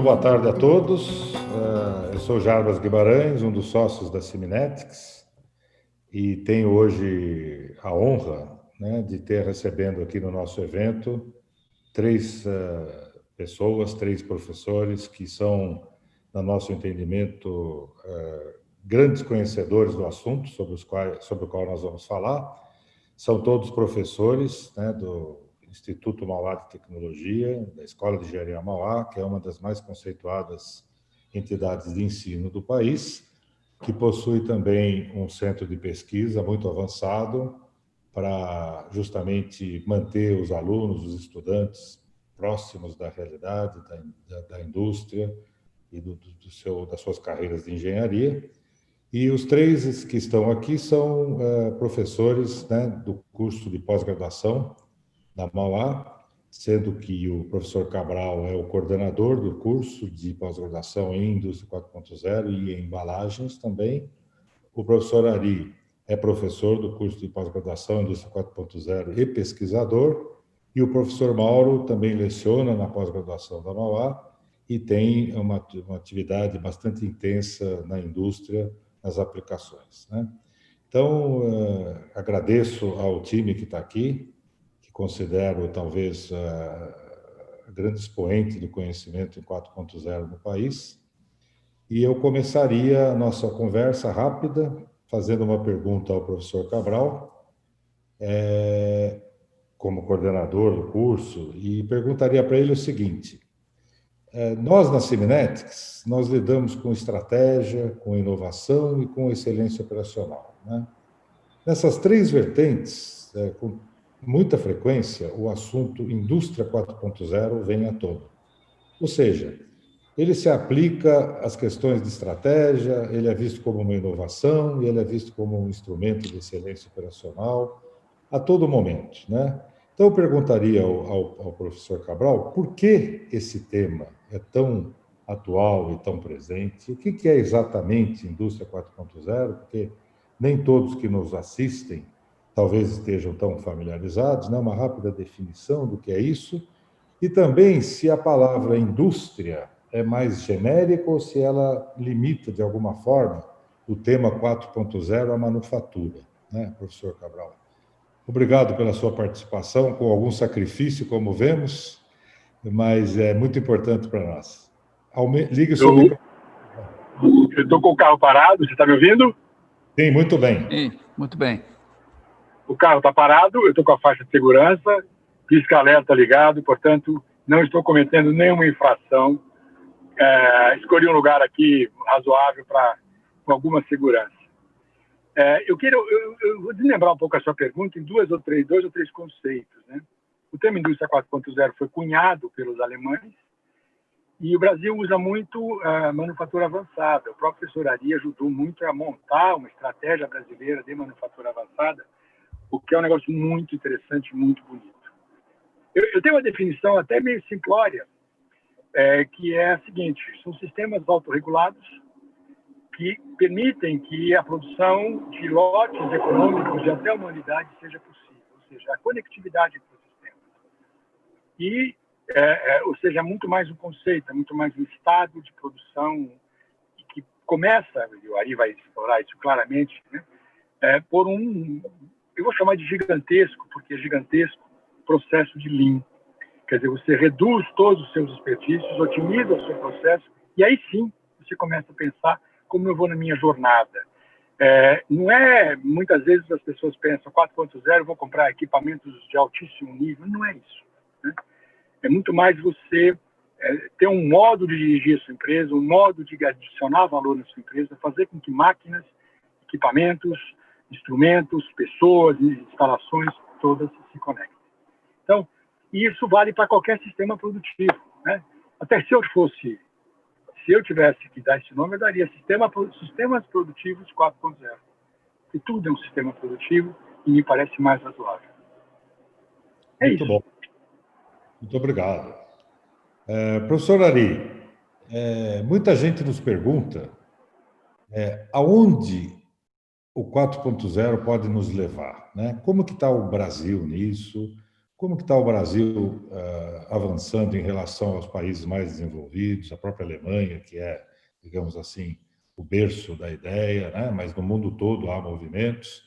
boa tarde a todos. Eu sou Jarbas Guimarães, um dos sócios da Siminetics, e tenho hoje a honra, né, de ter recebendo aqui no nosso evento três pessoas, três professores que são, no nosso entendimento, grandes conhecedores do assunto sobre o qual nós vamos falar. São todos professores, né, do Instituto Mauá de Tecnologia, da Escola de Engenharia Mauá, que é uma das mais conceituadas entidades de ensino do país, que possui também um centro de pesquisa muito avançado para justamente manter os alunos, os estudantes próximos da realidade, da indústria e das suas carreiras de engenharia. E os três que estão aqui são professores, né, do curso de pós-graduação da Mauá, sendo que o professor Cabral é o coordenador do curso de pós-graduação em Indústria 4.0 e em embalagens também. O professor Ari é professor do curso de pós-graduação em Indústria 4.0 e pesquisador. E o professor Mauro também leciona na pós-graduação da Mauá e tem uma atividade bastante intensa na indústria, nas aplicações, né? Então, agradeço ao time que está aqui, que considero talvez a grande expoente do conhecimento em 4.0 no país. E eu começaria a nossa conversa rápida fazendo uma pergunta ao professor Cabral, como coordenador do curso, e perguntaria para ele o seguinte: nós, na Siminetics, nós lidamos com estratégia, com inovação e com excelência operacional, né? Nessas três vertentes, com muita frequência, o assunto indústria 4.0 vem à tona. Ou seja, ele se aplica às questões de estratégia, ele é visto como uma inovação e ele é visto como um instrumento de excelência operacional a todo momento, né? Então, eu perguntaria ao professor Cabral por que esse tema é tão atual e tão presente, o que é exatamente indústria 4.0, porque nem todos que nos assistem talvez estejam tão familiarizados, né? Uma rápida definição do que é isso, e também se a palavra indústria é mais genérica ou se ela limita, de alguma forma, o tema 4.0 à manufatura, né, professor Cabral? Obrigado pela sua participação, com algum sacrifício, como vemos, mas é muito importante para nós. Ligue o seu microfone. Eu estou com o carro parado, você está me ouvindo? Sim, muito bem. Sim, muito bem. O carro está parado, eu estou com a faixa de segurança, pisca-alerta ligado, portanto, não estou cometendo nenhuma infração. Escolhi um lugar aqui razoável com alguma segurança. Eu vou desmembrar um pouco a sua pergunta em dois ou três conceitos, né? O termo indústria 4.0 foi cunhado pelos alemães e o Brasil usa muito manufatura avançada. O próprio professor Ari ajudou muito a montar uma estratégia brasileira de manufatura avançada, o que é um negócio muito interessante, muito bonito. Eu tenho uma definição até meio simplória, que é a seguinte: são sistemas autorregulados que permitem que a produção de lotes econômicos de até a humanidade seja possível, ou seja, a conectividade entre os sistemas. E, ou seja, é muito mais um conceito, é muito mais um estado de produção que começa, e o Ari vai explorar isso claramente, né, por eu vou chamar de gigantesco, porque é gigantesco, processo de Lean. Quer dizer, você reduz todos os seus desperdícios, otimiza o seu processo, e aí sim você começa a pensar como eu vou na minha jornada. Não é, muitas vezes as pessoas pensam, 4.0, vou comprar equipamentos de altíssimo nível. Não é isso, né? É muito mais você ter um modo de dirigir a sua empresa, um modo de adicionar valor na sua empresa, fazer com que máquinas, equipamentos, instrumentos, pessoas, instalações, todas se conectem. Então, isso vale para qualquer sistema produtivo, né? Até se eu tivesse que dar esse nome, eu daria sistemas produtivos 4.0. E tudo é um sistema produtivo e me parece mais razoável. Muito bom. Muito obrigado. Professor Ari, muita gente nos pergunta aonde o 4.0 pode nos levar, né? Como que está o Brasil nisso? como que está o Brasil avançando em relação aos países mais desenvolvidos, a própria Alemanha, que é, digamos assim, o berço da ideia, né? Mas no mundo todo há movimentos.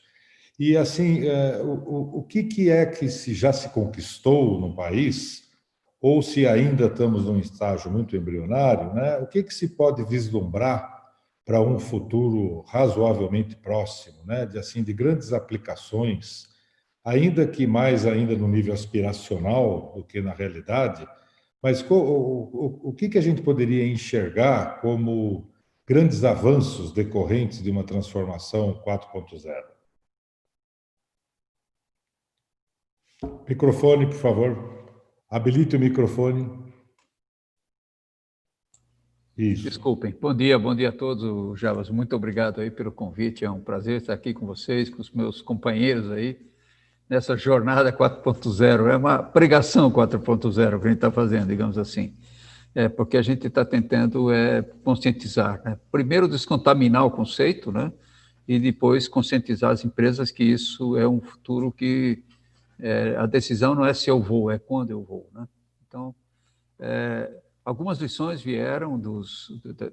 E, assim, o que é que já se conquistou no país, ou se ainda estamos num estágio muito embrionário, né? O que se pode vislumbrar para um futuro razoavelmente próximo, né? De grandes aplicações, ainda que mais ainda no nível aspiracional do que na realidade, mas o que a gente poderia enxergar como grandes avanços decorrentes de uma transformação 4.0? Microfone, por favor. Habilite o microfone. Isso. Desculpem. Bom dia a todos, Javas. Muito obrigado aí pelo convite. É um prazer estar aqui com vocês, com os meus companheiros aí, nessa jornada 4.0. É uma pregação 4.0 que a gente está fazendo, digamos assim. Porque a gente está tentando conscientizar, né? Primeiro, descontaminar o conceito, né? E depois conscientizar as empresas que isso é um futuro que a decisão não é se eu vou, é quando eu vou, né? Então, algumas lições vieram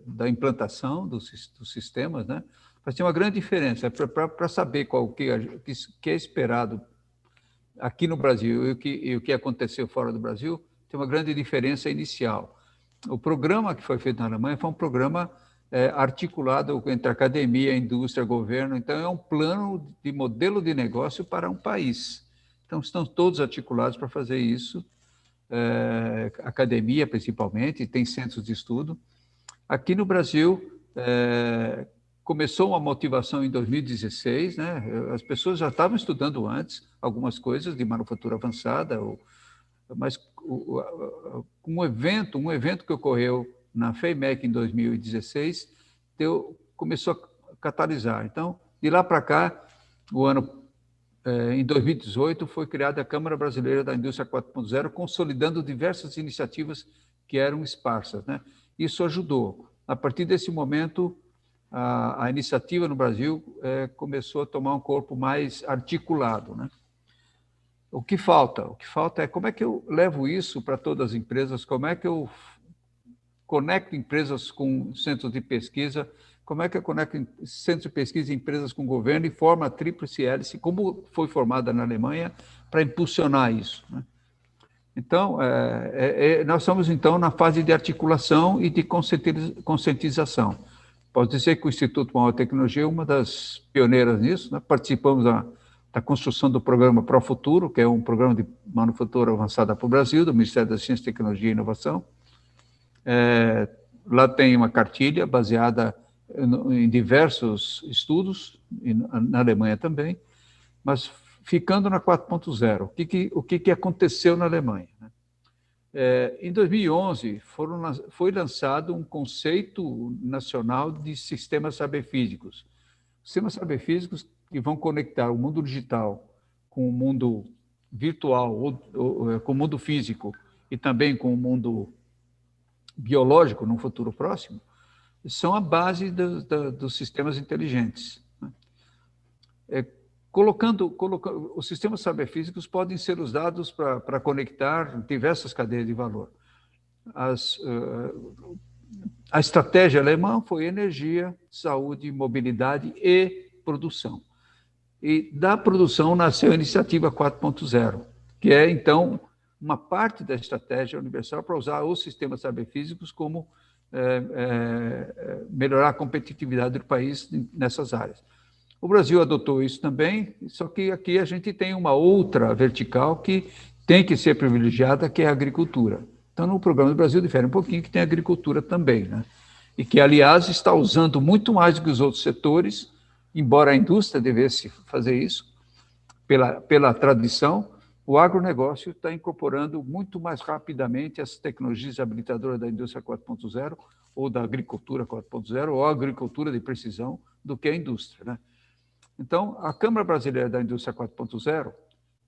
da implantação dos sistemas, né? Mas tem uma grande diferença. Para saber qual que é esperado aqui no Brasil e o que aconteceu fora do Brasil, tem uma grande diferença inicial. O programa que foi feito na Alemanha foi um programa articulado entre academia, indústria, governo. Então, é um plano de modelo de negócio para um país. Então, estão todos articulados para fazer isso, academia principalmente, tem centros de estudo. Aqui no Brasil, começou uma motivação em 2016, né? As pessoas já estavam estudando antes algumas coisas de manufatura avançada, mas um evento que ocorreu na FEIMEC em 2016 começou a catalisar. Então, de lá para cá, em 2018, foi criada a Câmara Brasileira da Indústria 4.0, consolidando diversas iniciativas que eram esparsas, né? Isso ajudou. A partir desse momento, a iniciativa no Brasil começou a tomar um corpo mais articulado, né? O que falta? O que falta é como é que eu levo isso para todas as empresas, como é que eu conecto empresas com centros de pesquisa, como é que eu conecto centros de pesquisa e empresas com o governo e forma a tríplice hélice, como foi formada na Alemanha, para impulsionar isso, né? Então, nós estamos, então, na fase de articulação e de conscientização. Posso dizer que o Instituto Mauá Tecnologia é uma das pioneiras nisso, né? Participamos da construção do programa Pro Futuro, que é um programa de manufatura avançada para o Brasil, do Ministério da Ciência, Tecnologia e Inovação. Lá tem uma cartilha baseada em diversos estudos, na Alemanha também, mas ficando na 4.0, o que aconteceu na Alemanha, né? Em 2011, foi lançado um conceito nacional de sistemas saberfísicos. Sistemas saberfísicos que vão conectar o mundo digital com o mundo virtual, ou com o mundo físico, e também com o mundo biológico, num futuro próximo, são a base dos sistemas inteligentes, né? Os sistemas saberfísicos podem ser usados para conectar diversas cadeias de valor. A estratégia alemã foi energia, saúde, mobilidade e produção. E da produção nasceu a iniciativa 4.0, que é, então, uma parte da estratégia universal para usar os sistemas saberfísicos como melhorar a competitividade do país nessas áreas. O Brasil adotou isso também, só que aqui a gente tem uma outra vertical que tem que ser privilegiada, que é a agricultura. Então, no programa do Brasil difere um pouquinho, que tem agricultura também, né? E que, aliás, está usando muito mais do que os outros setores, embora a indústria devesse fazer isso, pela tradição, o agronegócio está incorporando muito mais rapidamente as tecnologias habilitadoras da indústria 4.0 ou da agricultura 4.0 ou a agricultura de precisão do que a indústria, né? Então, a Câmara Brasileira da Indústria 4.0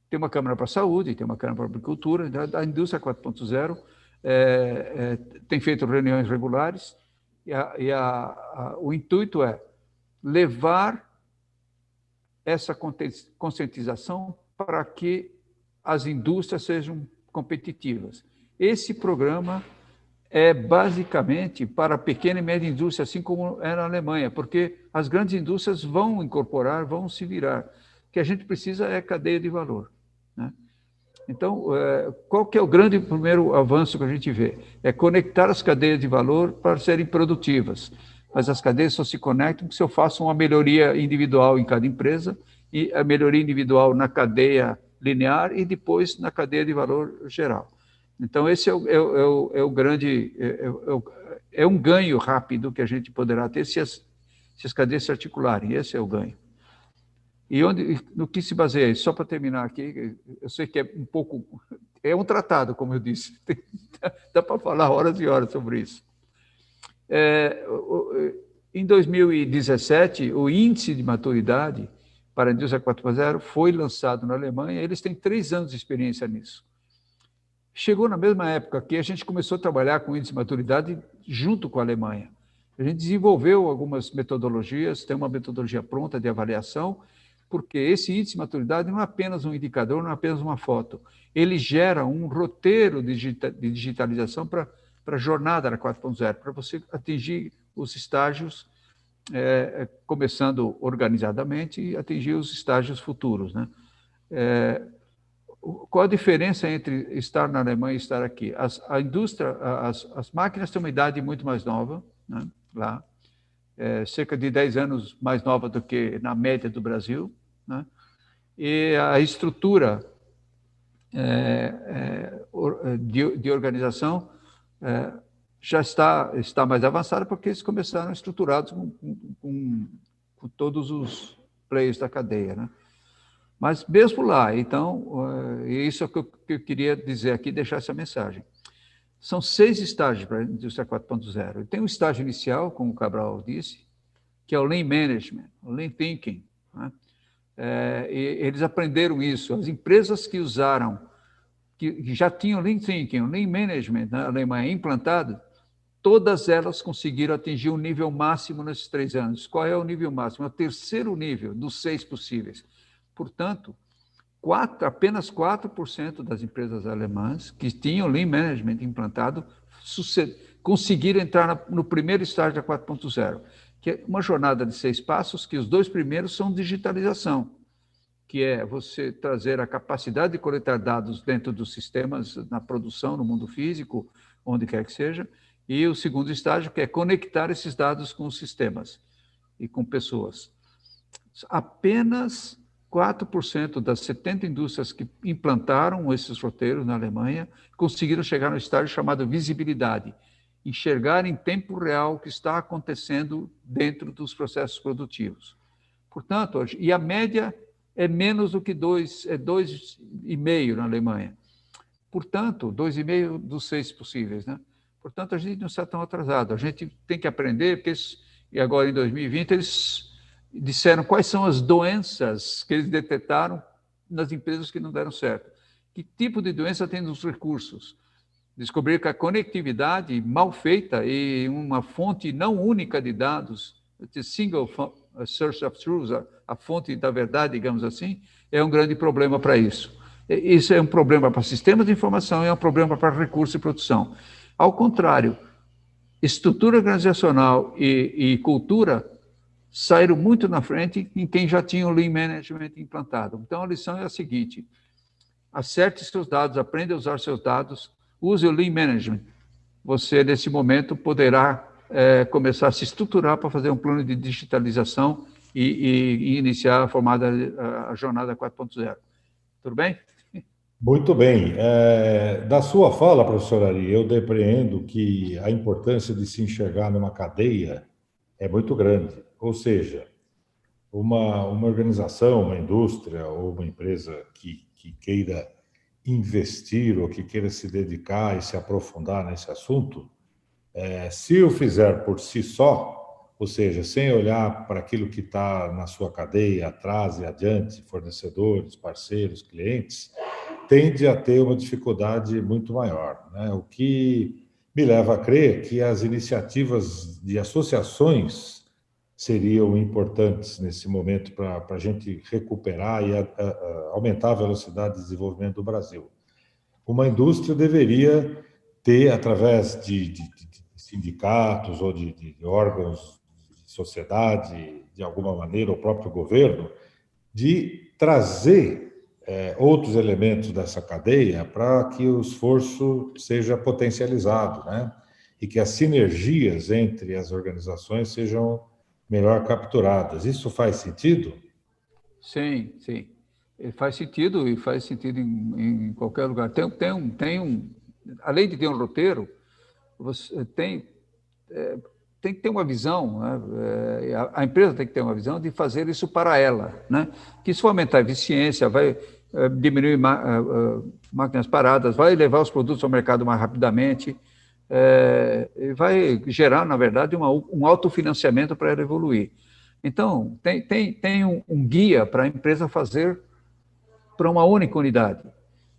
tem uma Câmara para a Saúde, tem uma Câmara para a Agricultura, a Indústria 4.0 tem feito reuniões regulares e o intuito é levar essa conscientização para que as indústrias sejam competitivas. Esse programa é basicamente para a pequena e média indústria, assim como é na Alemanha, porque as grandes indústrias vão incorporar, vão se virar. O que a gente precisa é cadeia de valor, né? Então, qual que é o grande primeiro avanço que a gente vê? É conectar as cadeias de valor para serem produtivas. Mas as cadeias só se conectam se eu faço uma melhoria individual em cada empresa, e a melhoria individual na cadeia linear e depois na cadeia de valor geral. Então, esse é o grande... É um ganho rápido que a gente poderá ter se as cadeias se articularem. Esse é o ganho. E no que se baseia isso? Só para terminar aqui, eu sei que é um pouco... É um tratado, como eu disse. Dá para falar horas e horas sobre isso. Em 2017, o índice de maturidade para a indústria 4.0 foi lançado na Alemanha. Eles têm 3 anos de experiência nisso. Chegou na mesma época que a gente começou a trabalhar com índice de maturidade junto com a Alemanha. A gente desenvolveu algumas metodologias, tem uma metodologia pronta de avaliação, porque esse índice de maturidade não é apenas um indicador, não é apenas uma foto. Ele gera um roteiro de digitalização para a jornada da 4.0, para você atingir os estágios, começando organizadamente, e atingir os estágios futuros, né? Qual a diferença entre estar na Alemanha e estar aqui? A indústria, as máquinas têm uma idade muito mais nova, né, lá, cerca de 10 anos mais nova do que na média do Brasil, né? E a estrutura de organização já está mais avançada, porque eles começaram estruturados com todos os players da cadeia, né? Mas mesmo lá, então, isso é o que eu queria dizer aqui, deixar essa mensagem. São 6 estágios para a indústria 4.0. Tem um estágio inicial, como o Cabral disse, que é o Lean Management, o Lean Thinking, né? E eles aprenderam isso. As empresas que usaram, que já tinham Lean Thinking, o Lean Management na Alemanha implantado, todas elas conseguiram atingir o nível máximo nesses 3 anos. Qual é o nível máximo? É o 3º nível dos 6 possíveis. Portanto, apenas 4% das empresas alemãs que tinham Lean Management implantado conseguiram entrar no primeiro estágio da 4.0, que é uma jornada de 6 passos, que os 2 primeiros são digitalização, que é você trazer a capacidade de coletar dados dentro dos sistemas, na produção, no mundo físico, onde quer que seja, e o segundo estágio, que é conectar esses dados com os sistemas e com pessoas. Apenas 4% das 70 indústrias que implantaram esses roteiros na Alemanha conseguiram chegar no estágio chamado visibilidade, enxergar em tempo real o que está acontecendo dentro dos processos produtivos. Portanto, e a média é menos do que 2, é 2,5 na Alemanha. Portanto, 2,5 dos 6 possíveis, né? Portanto, a gente não está tão atrasado. A gente tem que aprender, porque e agora em 2020 eles disseram quais são as doenças que eles detectaram nas empresas que não deram certo. Que tipo de doença tem nos recursos? Descobriram que a conectividade mal feita e uma fonte não única de dados, single source of truth, a fonte da verdade, digamos assim, é um grande problema para isso. Isso é um problema para sistemas de informação e é um problema para recursos e produção. Ao contrário, estrutura organizacional e cultura saíram muito na frente em quem já tinha o Lean Management implantado. Então, a lição é a seguinte: acerte seus dados, aprenda a usar seus dados, use o Lean Management. Você, nesse momento, poderá começar a se estruturar para fazer um plano de digitalização e iniciar a jornada 4.0. Tudo bem? Muito bem. Da sua fala, professor Ari, eu depreendo que a importância de se enxergar numa cadeia é muito grande. Ou seja, uma organização, uma indústria ou uma empresa que queira investir ou que queira se dedicar e se aprofundar nesse assunto, se o fizer por si só, ou seja, sem olhar para aquilo que está na sua cadeia, atrás e adiante, fornecedores, parceiros, clientes, tende a ter uma dificuldade muito maior, né? O que me leva a crer que as iniciativas de associações seriam importantes nesse momento para a gente recuperar e aumentar a velocidade de desenvolvimento do Brasil? Uma indústria deveria ter, através de sindicatos ou de órgãos de sociedade, de alguma maneira, o próprio governo, de trazer outros elementos dessa cadeia para que o esforço seja potencializado, né? E que as sinergias entre as organizações sejam melhor capturadas. Isso faz sentido? Sim, sim. Faz sentido e faz sentido em qualquer lugar. Além de ter um roteiro, você tem que ter uma visão, né? A empresa tem que ter uma visão de fazer isso para ela, né? Que isso vai aumentar a eficiência, vai diminuir máquinas paradas, vai levar os produtos ao mercado mais rapidamente, e vai gerar, na verdade, um autofinanciamento para ela evoluir. Então, tem um guia para a empresa fazer para uma única unidade.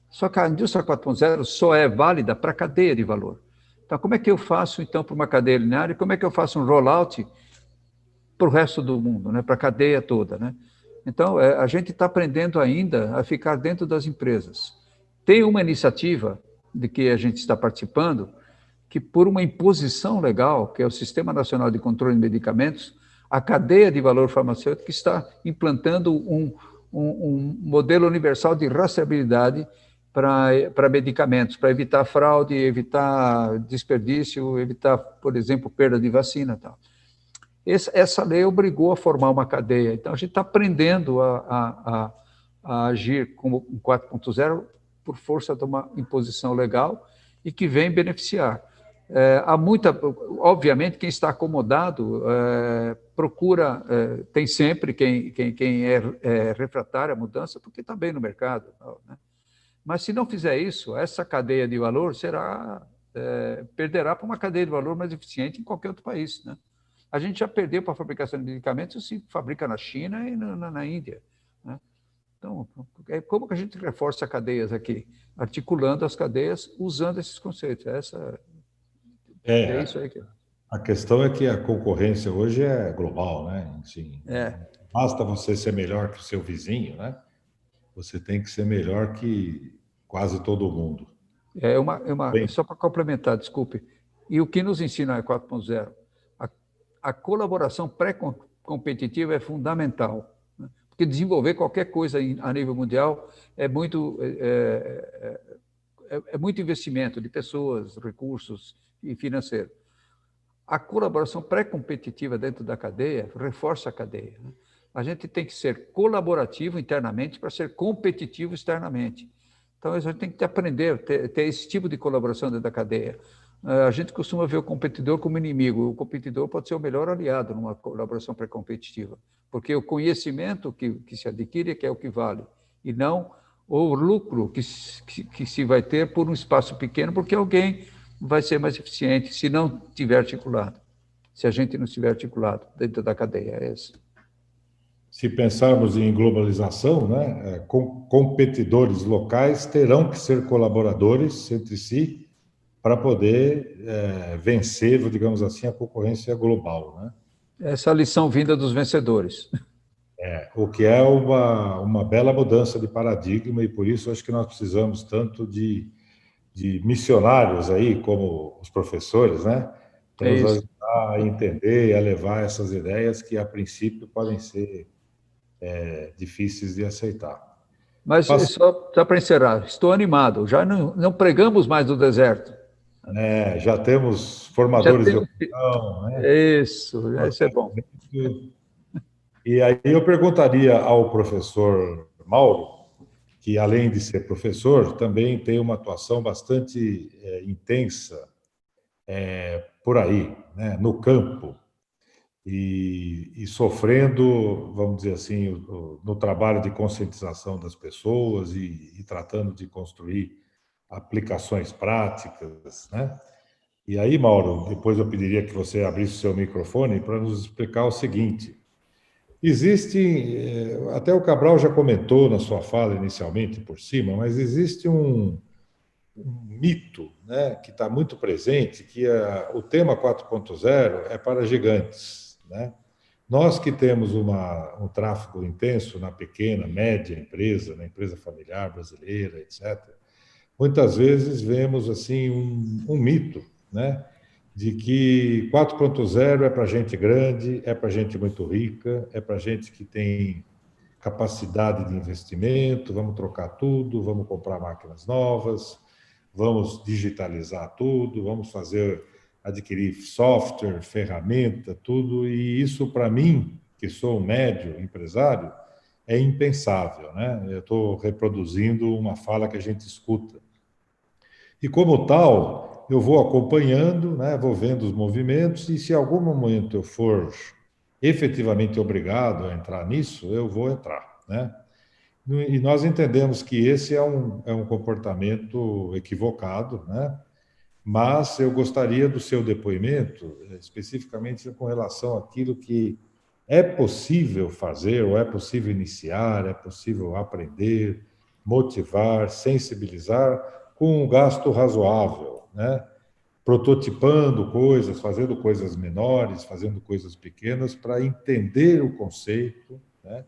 Só que a indústria 4.0 só é válida para a cadeia de valor. Então, como é que eu faço, então, para uma cadeia linear e como é que eu faço um rollout para o resto do mundo, né? Para a cadeia toda, né? Então, a gente está aprendendo ainda a ficar dentro das empresas. Tem uma iniciativa de que a gente está participando, que por uma imposição legal, que é o Sistema Nacional de Controle de Medicamentos, a cadeia de valor farmacêutico está implantando um modelo universal de rastreabilidade para medicamentos, para evitar fraude, evitar desperdício, evitar, por exemplo, perda de vacina e tal. Essa lei obrigou a formar uma cadeia. Então, a gente está aprendendo a agir como 4.0 por força de uma imposição legal e que vem beneficiar. Obviamente, quem está acomodado procura, tem sempre quem é refratário à mudança, porque está bem no mercado, né? Mas se não fizer isso, essa cadeia de valor perderá para uma cadeia de valor mais eficiente em qualquer outro país, né? A gente já perdeu para a fabricação de medicamentos, se fabrica na China e na Índia, né? Então, como que a gente reforça cadeias aqui? Articulando as cadeias, usando esses conceitos. É isso aí. A questão é que a concorrência hoje é global, né? Assim, basta você ser melhor que o seu vizinho, né? Você tem que ser melhor que quase todo mundo. Só para complementar, desculpe. E o que nos ensina a 4.0? A colaboração pré-competitiva é fundamental, né? Porque desenvolver qualquer coisa a nível mundial é muito investimento de pessoas, recursos e financeiro. A colaboração pré-competitiva dentro da cadeia reforça a cadeia, né? A gente tem que ser colaborativo internamente para ser competitivo externamente. Então, a gente tem que aprender, ter esse tipo de colaboração dentro da cadeia. A gente costuma ver o competidor como inimigo. O competidor pode ser o melhor aliado numa colaboração pré-competitiva, porque o conhecimento que se adquire é que é o que vale, e não o lucro que se vai ter por um espaço pequeno, porque alguém vai ser mais eficiente se não estiver articulado, se a gente não estiver articulado dentro da cadeia. É isso. Se pensarmos em globalização, né, competidores locais terão que ser colaboradores entre si para poder vencer, digamos assim, a concorrência global, né? Essa é a lição vinda dos vencedores. O que é uma bela mudança de paradigma, e por isso acho que nós precisamos tanto de missionários aí, como os professores, né? Para nos ajudar a entender e a levar essas ideias que, a princípio, podem ser difíceis de aceitar. Mas só para encerrar, estou animado. Já não pregamos mais no deserto. Já temos formadores de opinião, né? Isso é bom. E aí eu perguntaria ao professor Mauro, que além de ser professor, também tem uma atuação bastante intensa por aí, né? No campo, e sofrendo, vamos dizer assim, no trabalho de conscientização das pessoas e tratando de construir aplicações práticas, né? E aí, Mauro, depois eu pediria que você abrisse o seu microfone para nos explicar o seguinte: até o Cabral já comentou na sua fala inicialmente por cima, mas existe um mito, né, que está muito presente, que o tema 4.0 é para gigantes, né? Nós que temos um tráfego intenso na pequena, média empresa, na empresa familiar brasileira, etc., muitas vezes vemos assim um mito, né? De que 4.0 é para gente grande, é para gente muito rica, é para gente que tem capacidade de investimento, vamos trocar tudo, vamos comprar máquinas novas, vamos digitalizar tudo, vamos adquirir software, ferramenta, tudo, e isso para mim, que sou um médio empresário, é impensável, né? Eu estou reproduzindo uma fala que a gente escuta. E como tal, eu vou acompanhando, né, vou vendo os movimentos, e se em algum momento eu for efetivamente obrigado a entrar nisso, eu vou entrar, né? E nós entendemos que esse é um comportamento equivocado, né? Mas eu gostaria do seu depoimento, especificamente com relação àquilo que é possível fazer, ou é possível iniciar, é possível aprender, motivar, sensibilizar com um gasto razoável, né? Prototipando coisas, fazendo coisas menores, fazendo coisas pequenas para entender o conceito, né?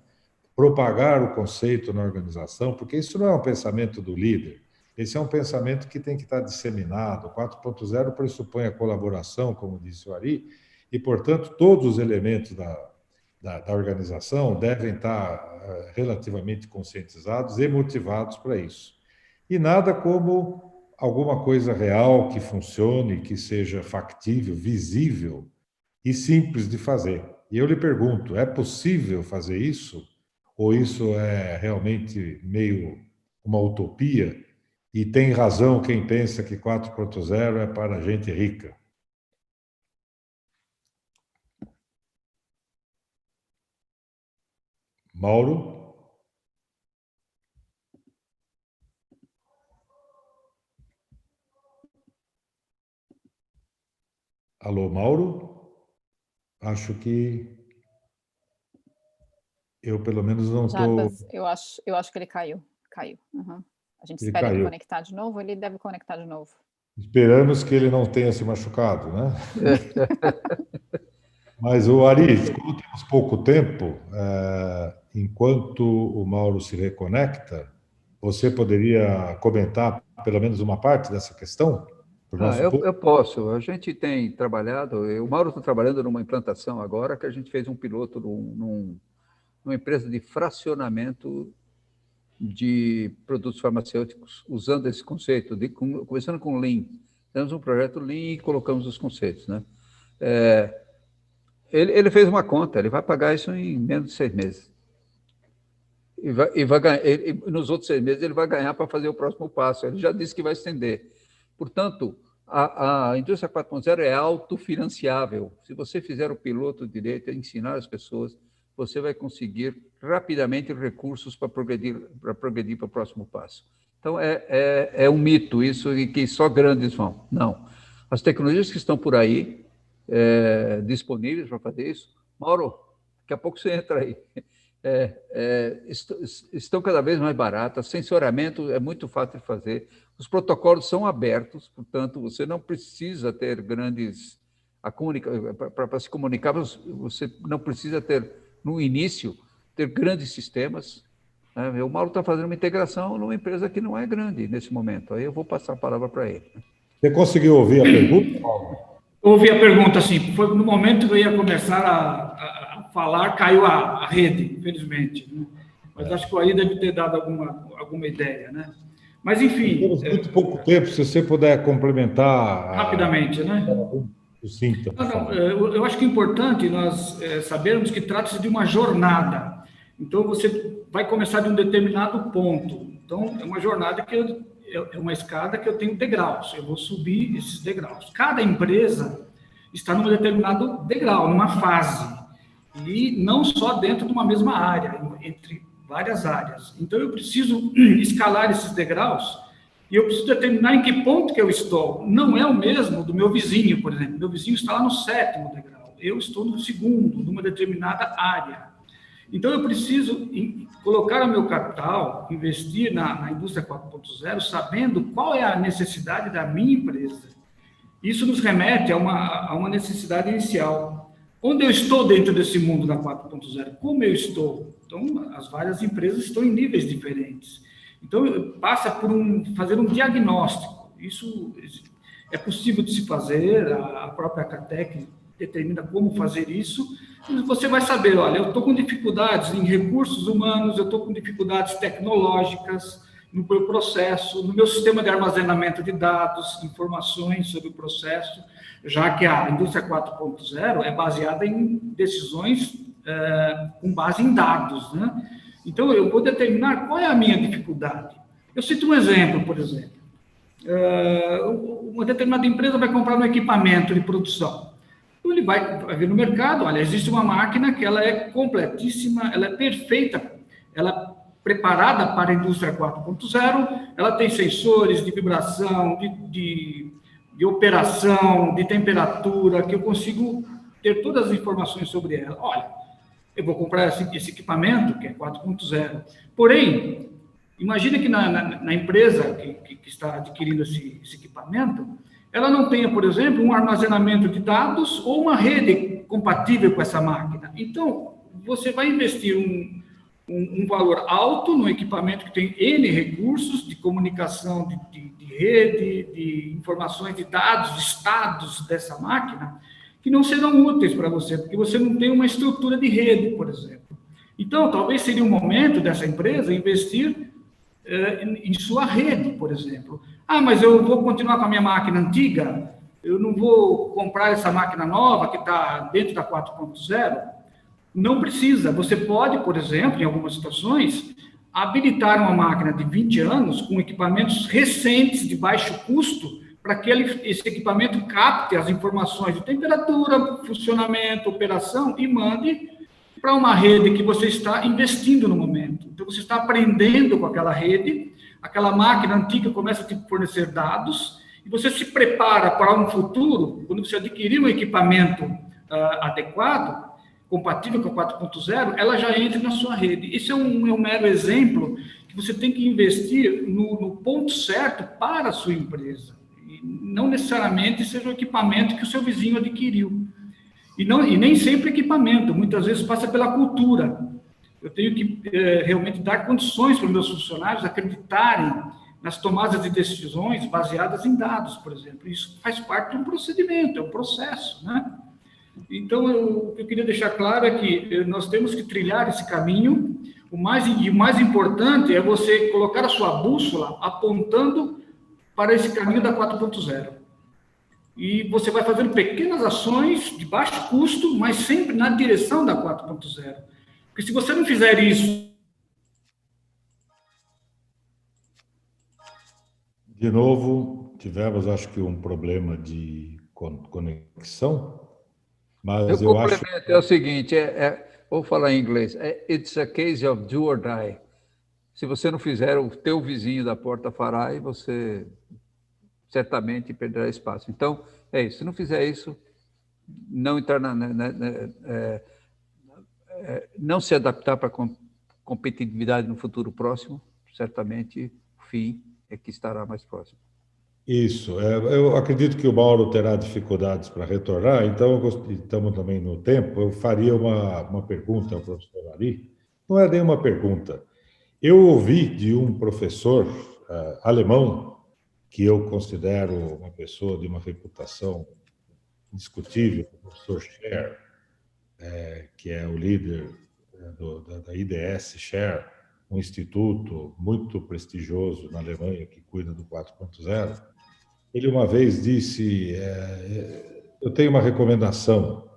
Propagar o conceito na organização, porque isso não é um pensamento do líder, esse é um pensamento que tem que estar disseminado. O 4.0 pressupõe a colaboração, como disse o Ari, e, portanto, todos os elementos da organização devem estar relativamente conscientizados e motivados para isso. E nada como alguma coisa real que funcione, que seja factível, visível e simples de fazer. E eu lhe pergunto, é possível fazer isso? Ou isso é realmente meio uma utopia? E tem razão quem pensa que 4.0 é para gente rica. Mauro? Alô, Mauro? Acho que eu, pelo menos, não estou... Jarbas, eu acho que ele caiu. Caiu. Uhum. A gente Ele espera ele caiu. conectar de novo, ele deve conectar de novo. Esperamos que ele não tenha se machucado, né? Mas, o Ari, como temos pouco tempo, enquanto o Mauro se reconecta, você poderia comentar pelo menos uma parte dessa questão? Eu posso. A gente tem trabalhado, o Mauro está trabalhando numa implantação agora, que a gente fez um piloto numa empresa de fracionamento de produtos farmacêuticos, usando esse conceito, começando com Lean. Temos um projeto Lean e colocamos os conceitos, né? Ele fez uma conta, ele vai pagar isso em menos de 6 meses. E vai ganhar, nos outros 6 meses ele vai ganhar para fazer o próximo passo. Ele já disse que vai estender. Portanto, a indústria 4.0 é autofinanciável. Se você fizer o piloto direito, ensinar as pessoas, você vai conseguir rapidamente recursos para progredir para o próximo passo. Então, é um mito isso, e que só grandes vão. Não. As tecnologias que estão por aí, disponíveis para fazer isso, Mauro, daqui a pouco você entra aí, estão cada vez mais baratas, sensoramento é muito fácil de fazer, os protocolos são abertos, portanto, você não precisa ter grandes... Para se comunicar, você não precisa ter, no início, ter grandes sistemas. Né? O Mauro está fazendo uma integração numa empresa que não é grande nesse momento. Aí eu vou passar a palavra para ele. Você conseguiu ouvir a pergunta, Paulo? Ouvi a pergunta, sim. Foi no momento que eu ia começar a falar, caiu a rede, infelizmente. Né? Mas acho que o Ari deve ter dado alguma ideia, né? Mas, enfim... Temos muito pouco tempo, se você puder complementar... Rapidamente, né? Sucinta, por favor. Eu acho que é importante nós sabermos que trata-se de uma jornada. Então, você vai começar de um determinado ponto. Então, é uma jornada que é uma escada que eu tenho degraus. Eu vou subir esses degraus. Cada empresa está num determinado degrau, numa fase. E não só dentro de uma mesma área, entre várias áreas. Então, eu preciso escalar esses degraus e eu preciso determinar em que ponto que eu estou. Não é o mesmo do meu vizinho, por exemplo. Meu vizinho está lá no 7º degrau. Eu estou no 2º, numa determinada área. Então, eu preciso colocar o meu capital, investir na indústria 4.0, sabendo qual é a necessidade da minha empresa. Isso nos remete a uma necessidade inicial. Onde eu estou dentro desse mundo da 4.0? Como eu estou? Então, as várias empresas estão em níveis diferentes. Então, passa por fazer um diagnóstico. Isso é possível de se fazer, a própria Catec determina como fazer isso. Você vai saber, olha, eu estou com dificuldades em recursos humanos, eu estou com dificuldades tecnológicas no meu processo, no meu sistema de armazenamento de dados, informações sobre o processo, já que a indústria 4.0 é baseada em decisões com base em dados, né? Então, eu vou determinar qual é a minha dificuldade. Eu cito um exemplo, por exemplo. Uma determinada empresa vai comprar um equipamento de produção. Então, ele vai ver no mercado, olha, existe uma máquina que ela é completíssima, ela é perfeita, ela é preparada para a indústria 4.0, ela tem sensores de vibração, de operação, de temperatura, que eu consigo ter todas as informações sobre ela. Olha, eu vou comprar esse equipamento, que é 4.0. Porém, imagina que na empresa que está adquirindo esse equipamento, ela não tenha, por exemplo, um armazenamento de dados ou uma rede compatível com essa máquina. Então, você vai investir um valor alto no equipamento que tem N recursos de comunicação, de rede, de informações de dados, de estados dessa máquina, que não serão úteis para você, porque você não tem uma estrutura de rede, por exemplo. Então, talvez seria o momento dessa empresa investir em sua rede, por exemplo. Ah, mas eu vou continuar com a minha máquina antiga? Eu não vou comprar essa máquina nova que está dentro da 4.0? Não precisa. Você pode, por exemplo, em algumas situações, habilitar uma máquina de 20 anos com equipamentos recentes de baixo custo para que esse equipamento capte as informações de temperatura, funcionamento, operação e mande para uma rede que você está investindo no momento. Então, você está aprendendo com aquela rede, aquela máquina antiga começa a te fornecer dados, e você se prepara para um futuro, quando você adquirir um equipamento adequado, compatível com a 4.0, ela já entra na sua rede. Isso é um mero exemplo que você tem que investir no ponto certo para a sua empresa. E não necessariamente seja o equipamento que o seu vizinho adquiriu. E nem sempre equipamento, muitas vezes passa pela cultura. Eu tenho que realmente dar condições para os meus funcionários acreditarem nas tomadas de decisões baseadas em dados, por exemplo. Isso faz parte de um procedimento, é um processo, né? Então, o que eu queria deixar claro é que nós temos que trilhar esse caminho. O mais importante é você colocar a sua bússola apontando para esse caminho da 4.0. E você vai fazendo pequenas ações de baixo custo, mas sempre na direção da 4.0. Porque se você não fizer isso... De novo, tivemos, acho que, um problema de conexão, mas eu acho... É o seguinte, vou falar em inglês, it's a case of do or die. Se você não fizer, o teu vizinho da porta fará e você certamente perderá espaço. Então, é isso. Se não fizer isso, não entrar não se adaptar para a competitividade no futuro próximo, certamente o fim é que estará mais próximo. Isso. Eu acredito que o Mauro terá dificuldades para retornar, então estamos também no tempo. Eu faria uma pergunta ao professor Ari. Não é nenhuma pergunta. Eu ouvi de um professor alemão, que eu considero uma pessoa de uma reputação indiscutível, o professor Scher, que é o líder da IDS Scher, um instituto muito prestigioso na Alemanha que cuida do 4.0. Ele uma vez disse, eu tenho uma recomendação,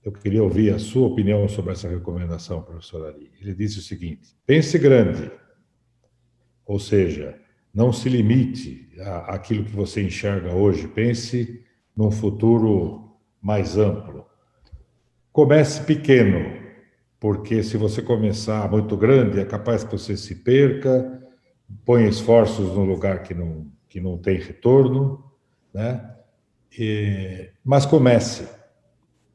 eu queria ouvir a sua opinião sobre essa recomendação, professor Ari. Ele disse o seguinte: pense grande, ou seja, não se limite àquilo que você enxerga hoje, pense num futuro mais amplo. Comece pequeno, porque se você começar muito grande, é capaz que você se perca, ponha esforços num lugar que não tem retorno, né? Mas comece,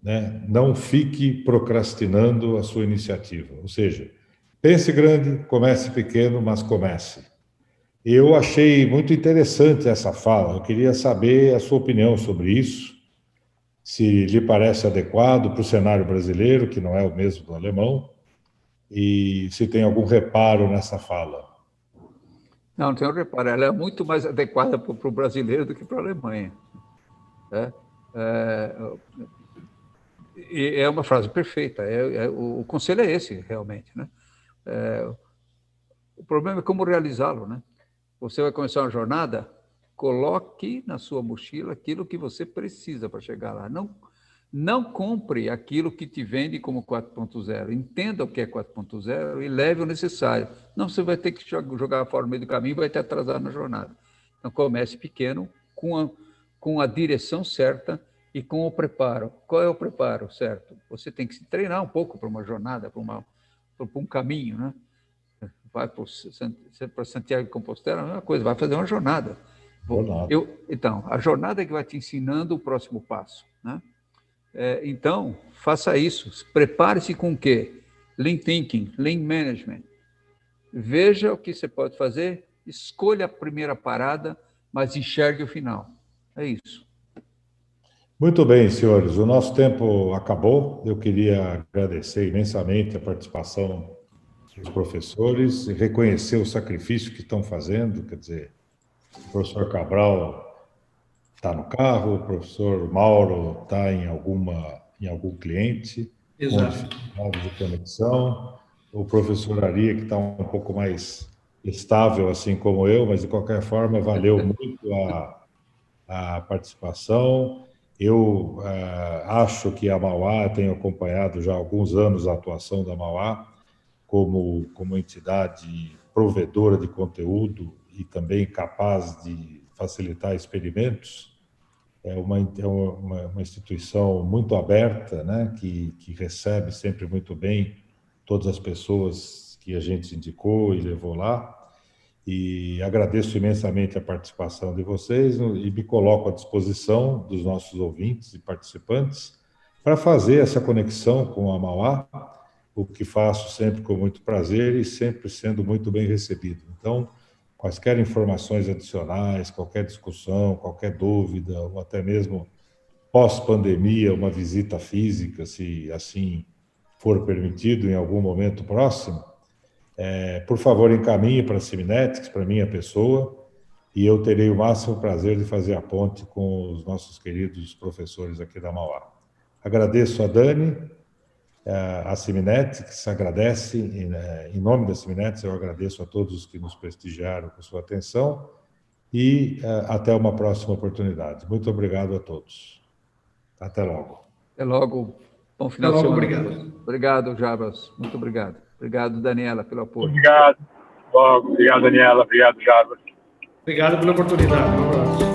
né? Não fique procrastinando a sua iniciativa. Ou seja, pense grande, comece pequeno, mas comece. Eu achei muito interessante essa fala. Eu queria saber a sua opinião sobre isso. se lhe parece adequado para o cenário brasileiro, que não é o mesmo do alemão, e se tem algum reparo nessa fala. Não tem um reparo. Ela é muito mais adequada para o brasileiro do que para a Alemanha. E é uma frase perfeita. O conselho é esse, realmente, né? O problema é como realizá-lo, né? Você vai começar uma jornada, coloque na sua mochila aquilo que você precisa para chegar lá. Não compre aquilo que te vende como 4.0. Entenda o que é 4.0 e leve o necessário. Não, você vai ter que jogar fora no meio do caminho e vai te atrasar na jornada. Então, comece pequeno, com a direção certa e com o preparo. Qual é o preparo certo? Você tem que se treinar um pouco para uma jornada, para um caminho, né? Vai para Santiago de Compostela, a mesma coisa, vai fazer uma jornada. Então, a jornada é que vai te ensinando o próximo passo, né? Então, faça isso. Prepare-se com o quê? Lean Thinking, Lean Management. Veja o que você pode fazer, escolha a primeira parada, mas enxergue o final. É isso. Muito bem, senhores. O nosso tempo acabou. Eu queria agradecer imensamente a participação dos professores e reconhecer o sacrifício que estão fazendo. Quer dizer, o professor Cabral está no carro, o professor Mauro está em algum cliente, com dificuldade de conexão, o professor Ari, que está um pouco mais estável, assim como eu, mas, de qualquer forma, valeu muito a participação. Eu acho que a Mauá, tenho acompanhado já há alguns anos a atuação da Mauá como entidade provedora de conteúdo e também capaz de facilitar experimentos. É uma instituição muito aberta, né, que recebe sempre muito bem todas as pessoas que a gente indicou e levou lá. E agradeço imensamente a participação de vocês e me coloco à disposição dos nossos ouvintes e participantes para fazer essa conexão com a Mauá, o que faço sempre com muito prazer e sempre sendo muito bem recebido. Então, quaisquer informações adicionais, qualquer discussão, qualquer dúvida, ou até mesmo pós-pandemia, uma visita física, se assim for permitido em algum momento próximo, por favor, encaminhe para a Siminetics, para a minha pessoa, e eu terei o máximo prazer de fazer a ponte com os nossos queridos professores aqui da Mauá. Agradeço a Dani, a Siminetics agradece, em nome da Siminetics, eu agradeço a todos os que nos prestigiaram com sua atenção e até uma próxima oportunidade. Muito obrigado a todos. Até logo. Até logo. Bom final de semana. Obrigado. Obrigado, Jarbas. Muito obrigado. Obrigado, Daniela, pelo apoio. Obrigado. Obrigado, Daniela. Obrigado, Jarbas. Obrigado pela oportunidade. Um abraço.